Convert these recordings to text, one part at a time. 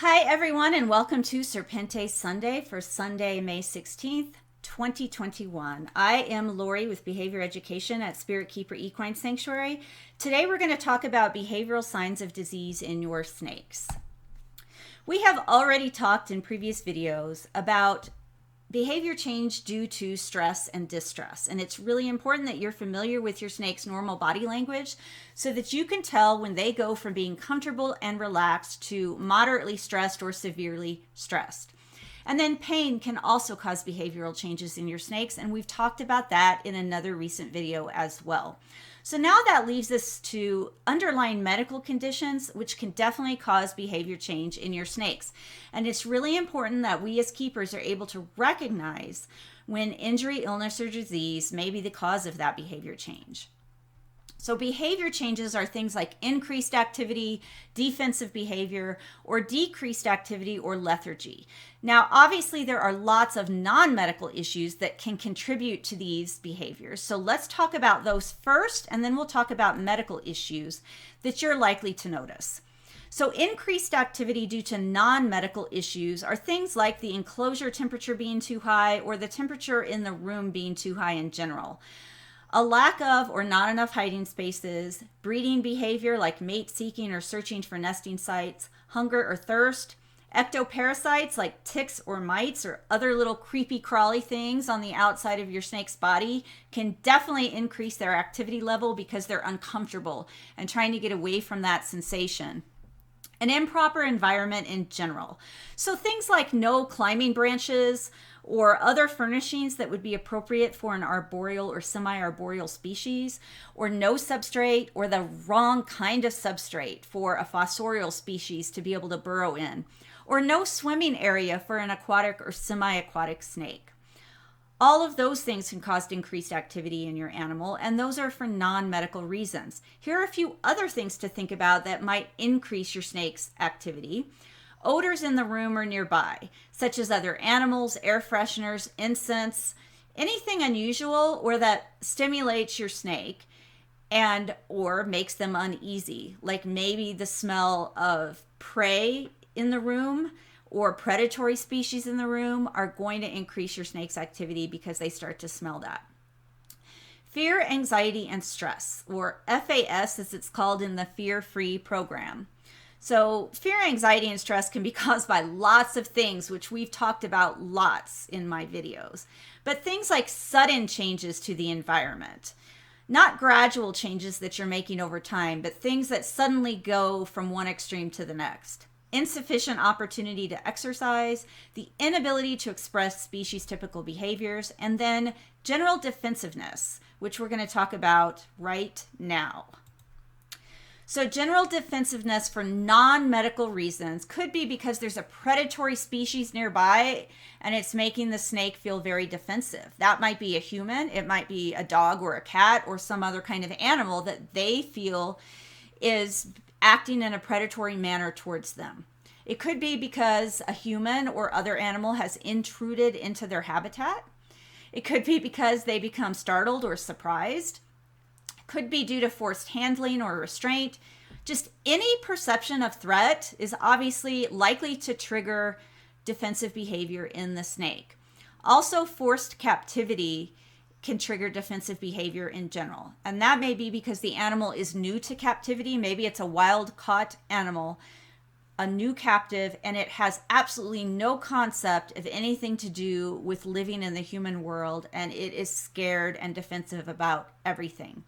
Hi, everyone, and welcome to Serpente Sunday for Sunday, May 16th, 2021. I am Lori with Behavior Education at Spirit Keeper Equine Sanctuary. Today, we're going to talk about behavioral signs of disease in your snakes. We have already talked in previous videos about behavior change due to stress and distress. And it's really important that you're familiar with your snake's normal body language so that you can tell when they go from being comfortable and relaxed to moderately stressed or severely stressed. And then pain can also cause behavioral changes in your snakes. And we've talked about that in another recent video as well. So now that leaves us to underlying medical conditions, which can definitely cause behavior change in your snakes. And it's really important that we as keepers are able to recognize when injury, illness, or disease may be the cause of that behavior change. So behavior changes are things like increased activity, defensive behavior, or decreased activity or lethargy. Now, obviously, there are lots of non-medical issues that can contribute to these behaviors. So let's talk about those first, and then we'll talk about medical issues that you're likely to notice. So increased activity due to non-medical issues are things like the enclosure temperature being too high or the temperature in the room being too high in general. A lack of or not enough hiding spaces, breeding behavior like mate seeking or searching for nesting sites, hunger or thirst, ectoparasites like ticks or mites or other little creepy crawly things on the outside of your snake's body can definitely increase their activity level because they're uncomfortable and trying to get away from that sensation. An improper environment in general. So things like no climbing branches or other furnishings that would be appropriate for an arboreal or semi-arboreal species, or no substrate or the wrong kind of substrate for a fossorial species to be able to burrow in, or no swimming area for an aquatic or semi-aquatic snake. All of those things can cause increased activity in your animal, and those are for non-medical reasons. Here are a few other things to think about that might increase your snake's activity. Odors in the room or nearby, such as other animals, air fresheners, incense, anything unusual or that stimulates your snake and or makes them uneasy, like maybe the smell of prey in the room or predatory species in the room are going to increase your snake's activity because they start to smell that. Fear, anxiety, and stress, or FAS as it's called in the Fear-Free program. So fear, anxiety, and stress can be caused by lots of things, which we've talked about lots in my videos. But things like sudden changes to the environment, not gradual changes that you're making over time, but things that suddenly go from one extreme to the next. Insufficient opportunity to exercise, the inability to express species-typical behaviors, and then general defensiveness, which we're going to talk about right now. So general defensiveness for non-medical reasons could be because there's a predatory species nearby and it's making the snake feel very defensive. That might be a human, it might be a dog or a cat or some other kind of animal that they feel is acting in a predatory manner towards them. It could be because a human or other animal has intruded into their habitat. It could be because they become startled or surprised. Could be due to forced handling or restraint. Just any perception of threat is obviously likely to trigger defensive behavior in the snake. Also, forced captivity can trigger defensive behavior in general. And that may be because the animal is new to captivity. Maybe it's a wild caught animal, a new captive, and it has absolutely no concept of anything to do with living in the human world, and it is scared and defensive about everything.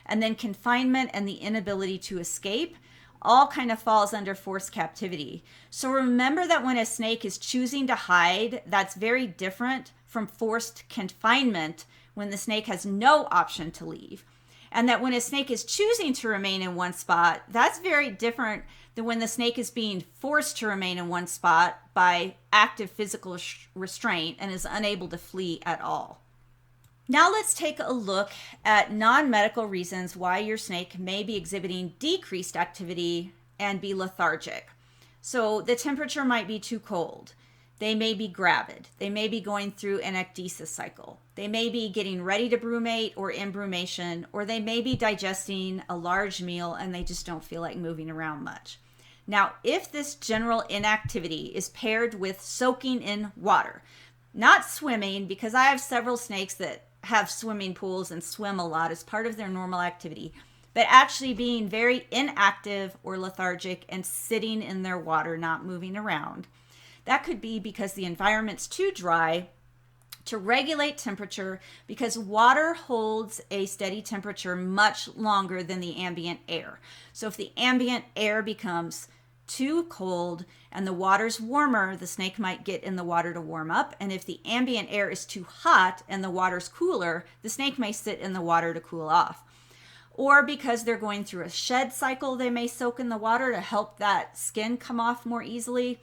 And then confinement and the inability to escape all kind of falls under forced captivity. So remember that when a snake is choosing to hide, that's very different from forced confinement when the snake has no option to leave. And that when a snake is choosing to remain in one spot, that's very different than when the snake is being forced to remain in one spot by active physical restraint and is unable to flee at all. Now let's take a look at non-medical reasons why your snake may be exhibiting decreased activity and be lethargic. So the temperature might be too cold. They may be gravid. They may be going through an ecdysis cycle. They may be getting ready to brumate or in brumation, or they may be digesting a large meal and they just don't feel like moving around much. Now, if this general inactivity is paired with soaking in water, not swimming, because I have several snakes that have swimming pools and swim a lot as part of their normal activity, but actually being very inactive or lethargic and sitting in their water, not moving around. That could be because the environment's too dry to regulate temperature, because water holds a steady temperature much longer than the ambient air. So if the ambient air becomes too cold and the water's warmer, the snake might get in the water to warm up. And if the ambient air is too hot and the water's cooler, the snake may sit in the water to cool off. Or because they're going through a shed cycle, they may soak in the water to help that skin come off more easily.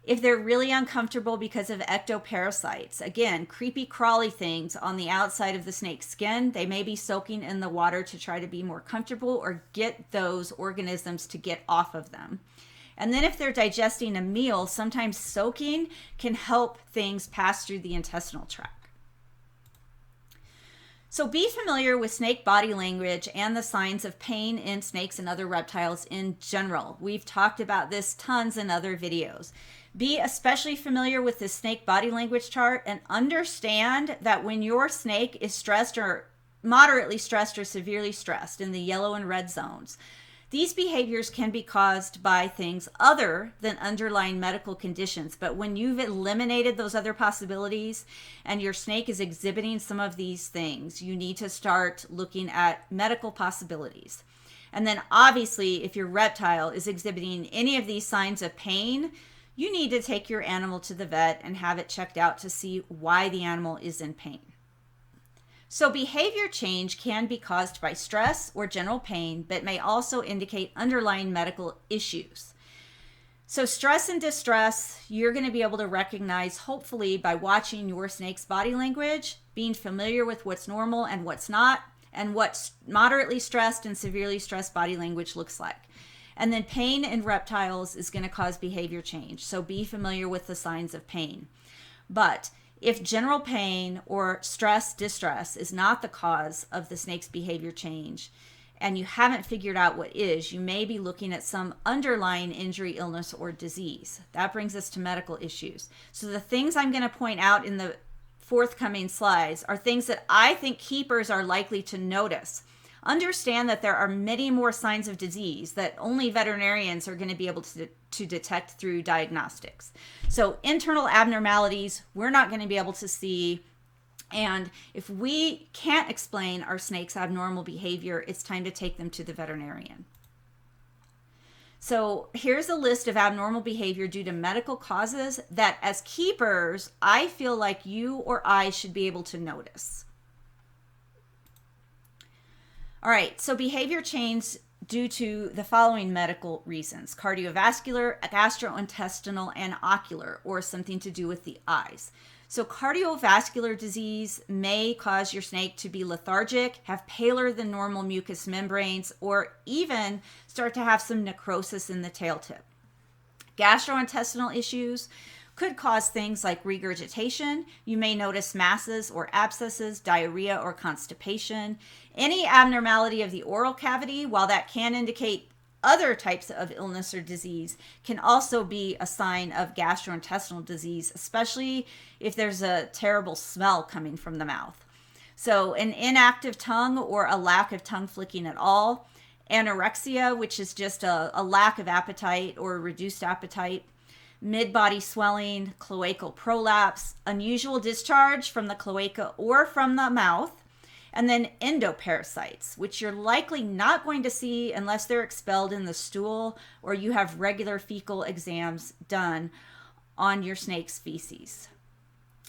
If they're really uncomfortable because of ectoparasites, again, creepy crawly things on the outside of the snake's skin, they may be soaking in the water to try to be more comfortable or get those organisms to get off of them. And then if they're digesting a meal, sometimes soaking can help things pass through the intestinal tract. So be familiar with snake body language and the signs of pain in snakes and other reptiles in general. We've talked about this tons in other videos. Be especially familiar with the snake body language chart and understand that when your snake is stressed or moderately stressed or severely stressed in the yellow and red zones, these behaviors can be caused by things other than underlying medical conditions. But when you've eliminated those other possibilities and your snake is exhibiting some of these things, you need to start looking at medical possibilities. And then obviously, if your reptile is exhibiting any of these signs of pain, you need to take your animal to the vet and have it checked out to see why the animal is in pain. So behavior change can be caused by stress or general pain, but may also indicate underlying medical issues. So stress and distress, you're going to be able to recognize hopefully by watching your snake's body language, being familiar with what's normal and what's not, and what moderately stressed and severely stressed body language looks like. And then pain in reptiles is going to cause behavior change. So be familiar with the signs of pain. But if general pain or stress, distress is not the cause of the snake's behavior change, and you haven't figured out what is, you may be looking at some underlying injury, illness, or disease. That brings us to medical issues. So the things I'm going to point out in the forthcoming slides are things that I think keepers are likely to notice. Understand that there are many more signs of disease that only veterinarians are going to be able to detect through diagnostics. So internal abnormalities, we're not going to be able to see. And if we can't explain our snake's abnormal behavior, it's time to take them to the veterinarian. So here's a list of abnormal behavior due to medical causes that as keepers, I feel like you or I should be able to notice. All right, so behavior change due to the following medical reasons: cardiovascular, gastrointestinal, and ocular, or something to do with the eyes. So cardiovascular disease may cause your snake to be lethargic, have paler than normal mucous membranes, or even start to have some necrosis in the tail tip. Gastrointestinal issues could cause things like regurgitation. You may notice masses or abscesses, diarrhea, or constipation. Any abnormality of the oral cavity, while that can indicate other types of illness or disease, can also be a sign of gastrointestinal disease, especially if there's a terrible smell coming from the mouth. So an inactive tongue or a lack of tongue flicking at all. Anorexia, which is just a lack of appetite or reduced appetite. Mid-body swelling, cloacal prolapse, unusual discharge from the cloaca or from the mouth, and then endoparasites, which you're likely not going to see unless they're expelled in the stool or you have regular fecal exams done on your snake's feces.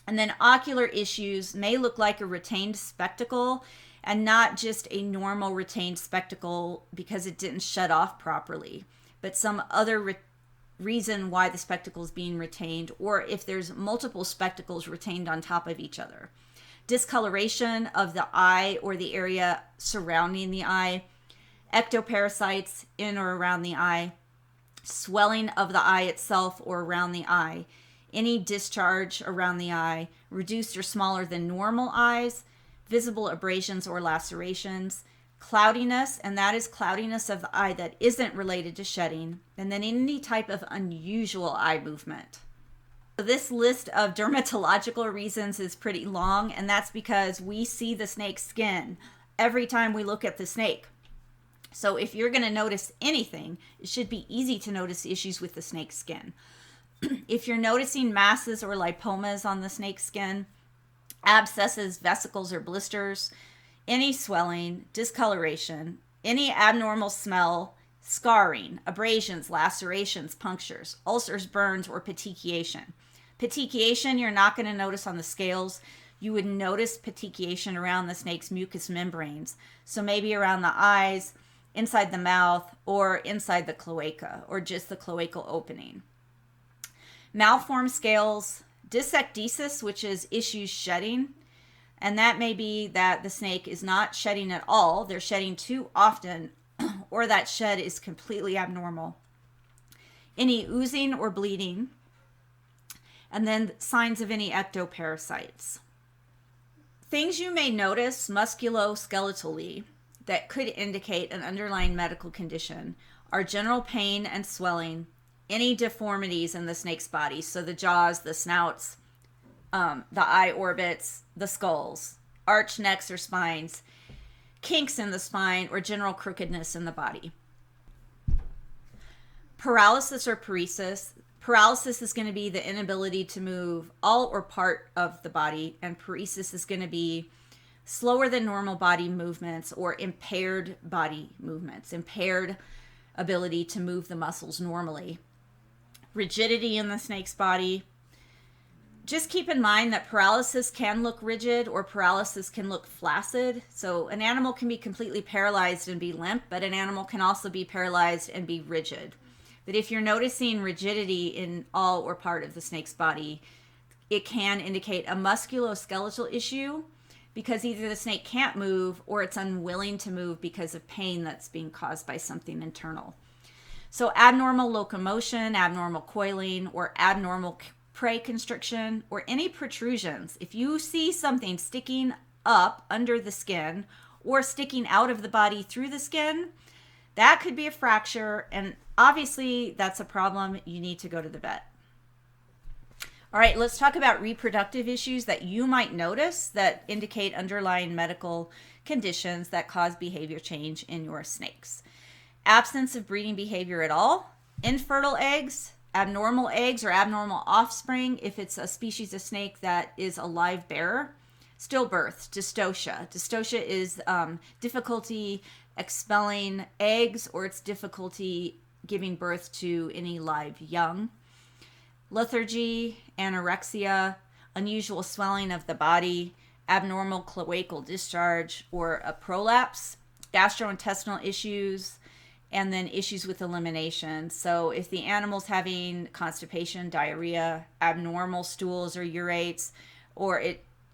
And then ocular issues may look like a retained spectacle and not just a normal retained spectacle because it didn't shut off properly, but some other reason why the spectacle is being retained, or if there's multiple spectacles retained on top of each other. Discoloration of the eye or the area surrounding the eye, ectoparasites in or around the eye, swelling of the eye itself or around the eye, any discharge around the eye, reduced or smaller than normal eyes, visible abrasions or lacerations, cloudiness, and that is cloudiness of the eye that isn't related to shedding, and then any type of unusual eye movement. So this list of dermatological reasons is pretty long, and that's because we see the snake's skin every time we look at the snake. So if you're going to notice anything, it should be easy to notice issues with the snake's skin. If you're noticing masses or lipomas on the snake's skin, abscesses, vesicles, or blisters, any swelling, discoloration, any abnormal smell, scarring, abrasions, lacerations, punctures, ulcers, burns, or petechiation. Petechiation you're not going to notice on the scales. You would notice petechiation around the snake's mucous membranes. So maybe around the eyes, inside the mouth, or inside the cloaca, or just the cloacal opening. Malformed scales, dysecdesis, which is issues shedding, and that may be that the snake is not shedding at all, they're shedding too often, or that shed is completely abnormal. Any oozing or bleeding, and then signs of any ectoparasites. Things you may notice musculoskeletally that could indicate an underlying medical condition are general pain and swelling, any deformities in the snake's body, so the jaws, the snouts, the eye orbits, the skulls, arched necks or spines, kinks in the spine, or general crookedness in the body. Paralysis or paresis. Paralysis is going to be the inability to move all or part of the body, and paresis is going to be slower than normal body movements or impaired body movements, impaired ability to move the muscles normally. Rigidity in the snake's body. Just keep in mind that paralysis can look rigid or paralysis can look flaccid. So an animal can be completely paralyzed and be limp, but an animal can also be paralyzed and be rigid. But if you're noticing rigidity in all or part of the snake's body, it can indicate a musculoskeletal issue because either the snake can't move or it's unwilling to move because of pain that's being caused by something internal. So abnormal locomotion, abnormal coiling, or abnormal prey constriction, or any protrusions. If you see something sticking up under the skin or sticking out of the body through the skin, that could be a fracture, and obviously that's a problem. You need to go to the vet. All right, let's talk about reproductive issues that you might notice that indicate underlying medical conditions that cause behavior change in your snakes. Absence of breeding behavior at all, infertile eggs, abnormal eggs or abnormal offspring if it's a species of snake that is a live bearer, stillbirth, dystocia. Dystocia is difficulty expelling eggs, or it's difficulty giving birth to any live young. Lethargy, anorexia, unusual swelling of the body, abnormal cloacal discharge or a prolapse, gastrointestinal issues, and then issues with elimination. So if the animal's having constipation, diarrhea, abnormal stools or urates, or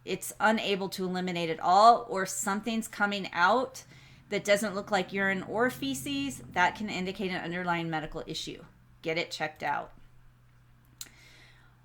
it's unable to eliminate at all, or something's coming out that doesn't look like urine or feces, that can indicate an underlying medical issue. Get it checked out.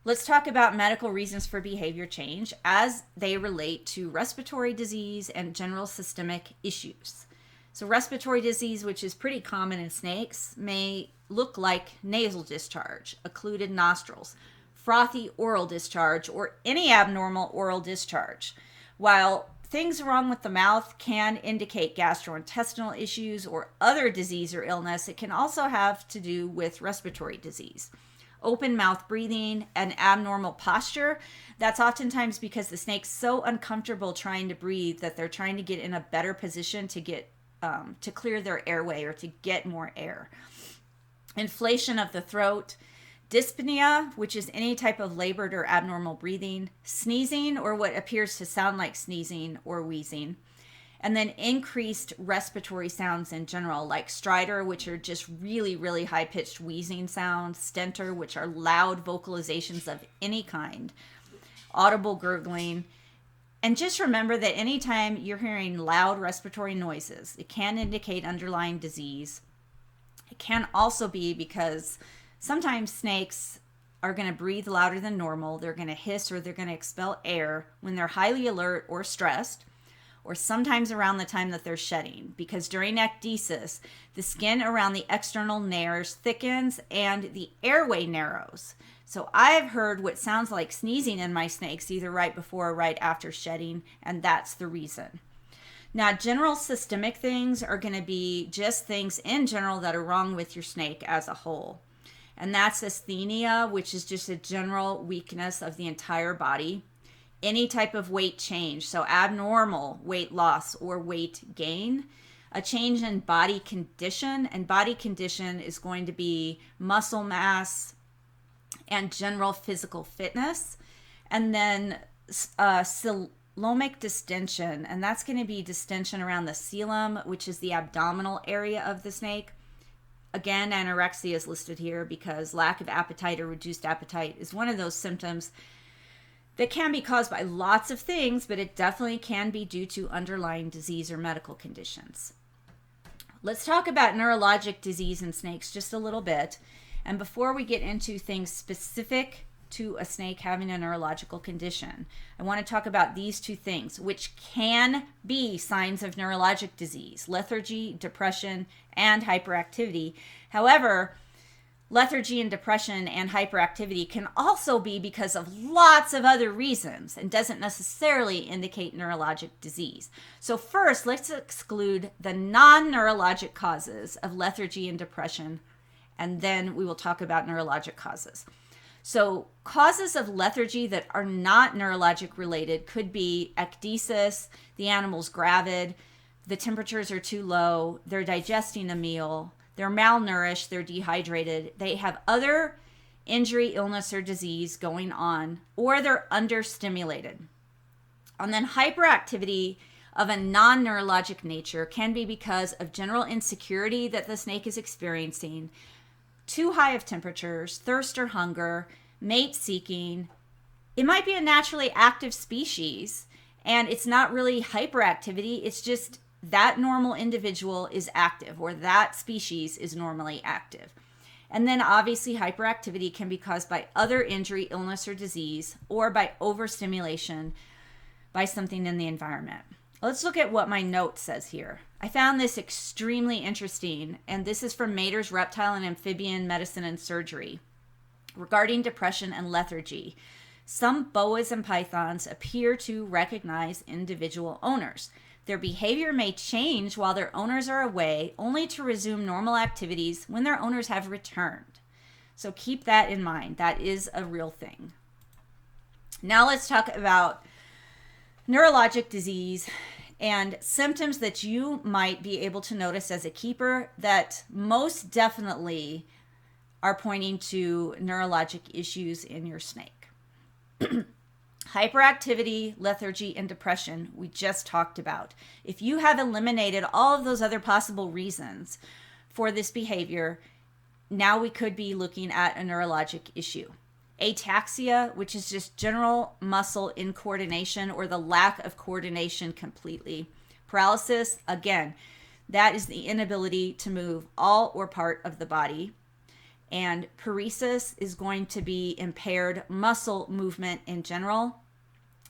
Let's talk about medical reasons for behavior change as they relate to respiratory disease and general systemic issues. So respiratory disease, which is pretty common in snakes, may look like nasal discharge, occluded nostrils, frothy oral discharge, or any abnormal oral discharge. While things wrong with the mouth can indicate gastrointestinal issues or other disease or illness, it can also have to do with respiratory disease. Open mouth breathing and abnormal posture, that's oftentimes because the snake's so uncomfortable trying to breathe that they're trying to get in a better position to get to clear their airway or to get more air. Inflation of the throat, dyspnea, which is any type of labored or abnormal breathing, sneezing or what appears to sound like sneezing or wheezing, and then increased respiratory sounds in general, like stridor, which are just really, really high-pitched wheezing sounds, stentor, which are loud vocalizations of any kind, audible gurgling. And just remember that anytime you're hearing loud respiratory noises, it can indicate underlying disease. It can also be because sometimes snakes are going to breathe louder than normal. They're going to hiss or they're going to expel air when they're highly alert or stressed, or sometimes around the time that they're shedding, because during ecdysis, the skin around the external nares thickens and the airway narrows. So I've heard what sounds like sneezing in my snakes either right before or right after shedding, and that's the reason. Now, general systemic things are going to be just things in general that are wrong with your snake as a whole. And that's asthenia, which is just a general weakness of the entire body. Any type of weight change, so abnormal weight loss or weight gain. A change in body condition, and body condition is going to be muscle mass and general physical fitness. And then coelomic distension, and that's going to be distension around the coelom, which is the abdominal area of the snake. Again, anorexia is listed here because lack of appetite or reduced appetite is one of those symptoms that can be caused by lots of things, but it definitely can be due to underlying disease or medical conditions. Let's talk about neurologic disease in snakes just a little bit. And before we get into things specific to a snake having a neurological condition, I want to talk about these two things, which can be signs of neurologic disease: lethargy, depression, and hyperactivity. However, lethargy and depression and hyperactivity can also be because of lots of other reasons and doesn't necessarily indicate neurologic disease. So first, let's exclude the non-neurologic causes of lethargy and depression, and then we will talk about neurologic causes. So causes of lethargy that are not neurologic related could be ecdysis, the animal's gravid, the temperatures are too low, they're digesting a meal, they're malnourished, they're dehydrated, they have other injury, illness, or disease going on, or they're understimulated. And then hyperactivity of a non-neurologic nature can be because of general insecurity that the snake is experiencing, too high of temperatures, thirst or hunger, mate seeking. It might be a naturally active species and it's not really hyperactivity. It's just that normal individual is active, or that species is normally active. And then obviously hyperactivity can be caused by other injury, illness, or disease, or by overstimulation by something in the environment. Let's look at what my note says here. I found this extremely interesting, and this is from Mater's Reptile and Amphibian Medicine and Surgery regarding depression and lethargy. Some boas and pythons appear to recognize individual owners. Their behavior may change while their owners are away, only to resume normal activities when their owners have returned. So keep that in mind. That is a real thing. Now let's talk about neurologic disease and symptoms that you might be able to notice as a keeper that most definitely are pointing to neurologic issues in your snake. Hyperactivity, lethargy, and depression, we just talked about. If you have eliminated all of those other possible reasons for this behavior, now we could be looking at a neurologic issue. Ataxia, which is just general muscle incoordination or the lack of coordination completely. Paralysis, again, that is the inability to move all or part of the body. And paresis is going to be impaired muscle movement in general.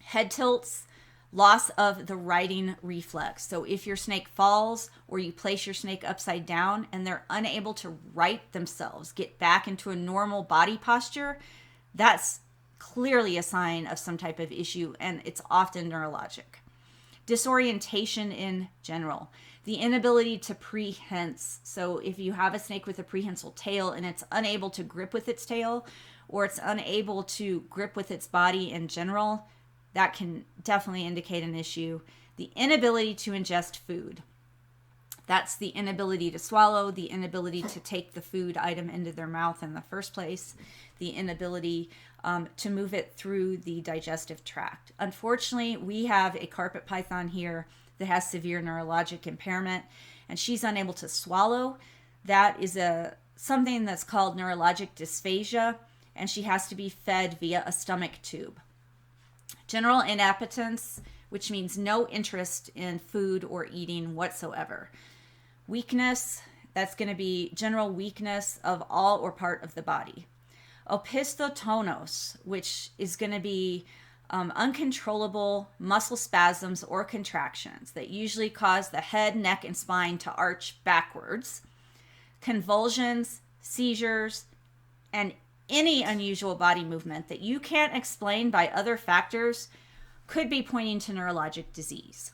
Head tilts, loss of the righting reflex. So if your snake falls or you place your snake upside down and they're unable to right themselves, get back into a normal body posture, that's clearly a sign of some type of issue, and it's often neurologic. Disorientation in general. The inability to prehence. So if you have a snake with a prehensile tail and it's unable to grip with its tail, or it's unable to grip with its body in general, that can definitely indicate an issue. The inability to ingest food. That's the inability to swallow, the inability to take the food item into their mouth in the first place, the inability to move it through the digestive tract. Unfortunately, we have a carpet python here that has severe neurologic impairment, and she's unable to swallow. That is something that's called neurologic dysphagia, and she has to be fed via a stomach tube. General inappetence, which means no interest in food or eating whatsoever. Weakness, that's going to be general weakness of all or part of the body. Opisthotonos, which is going to be uncontrollable muscle spasms or contractions that usually cause the head, neck, and spine to arch backwards, convulsions, seizures, and any unusual body movement that you can't explain by other factors could be pointing to neurologic disease.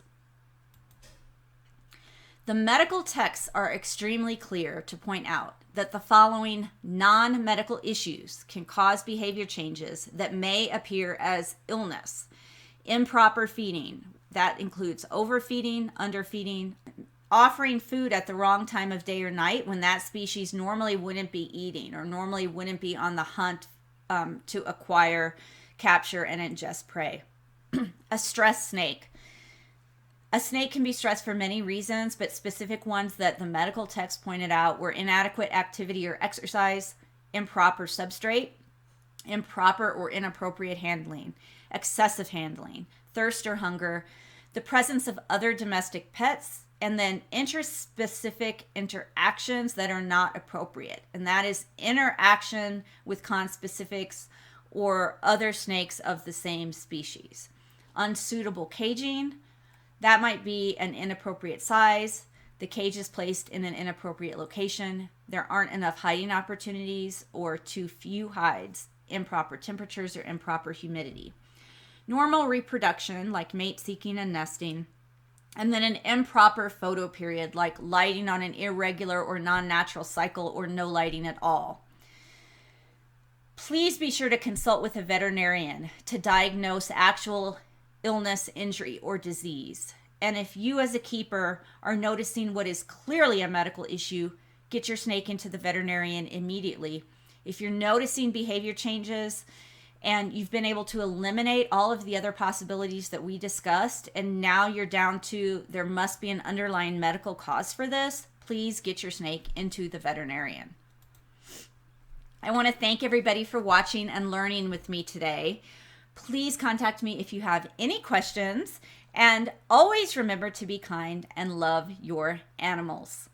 The medical texts are extremely clear to point out that the following non-medical issues can cause behavior changes that may appear as illness. Improper feeding, that includes overfeeding, underfeeding, offering food at the wrong time of day or night when that species normally wouldn't be eating or normally wouldn't be on the hunt to acquire, capture, and ingest prey. A stressed snake. A snake can be stressed for many reasons, but specific ones that the medical text pointed out were inadequate activity or exercise, improper substrate, improper or inappropriate handling, excessive handling, thirst or hunger, the presence of other domestic pets, and then interspecific interactions that are not appropriate. And that is interaction with conspecifics or other snakes of the same species. Unsuitable caging, that might be an inappropriate size. The cage is placed in an inappropriate location. There aren't enough hiding opportunities or too few hides, improper temperatures, or improper humidity. Normal reproduction, like mate seeking and nesting. And then an improper photo period, like lighting on an irregular or non-natural cycle or no lighting at all. Please be sure to consult with a veterinarian to diagnose actual illness, injury, or disease. And if you as a keeper are noticing what is clearly a medical issue, get your snake into the veterinarian immediately. If you're noticing behavior changes and you've been able to eliminate all of the other possibilities that we discussed, and now you're down to there must be an underlying medical cause for this, please get your snake into the veterinarian. I want to thank everybody for watching and learning with me today. Please contact me if you have any questions, and always remember to be kind and love your animals.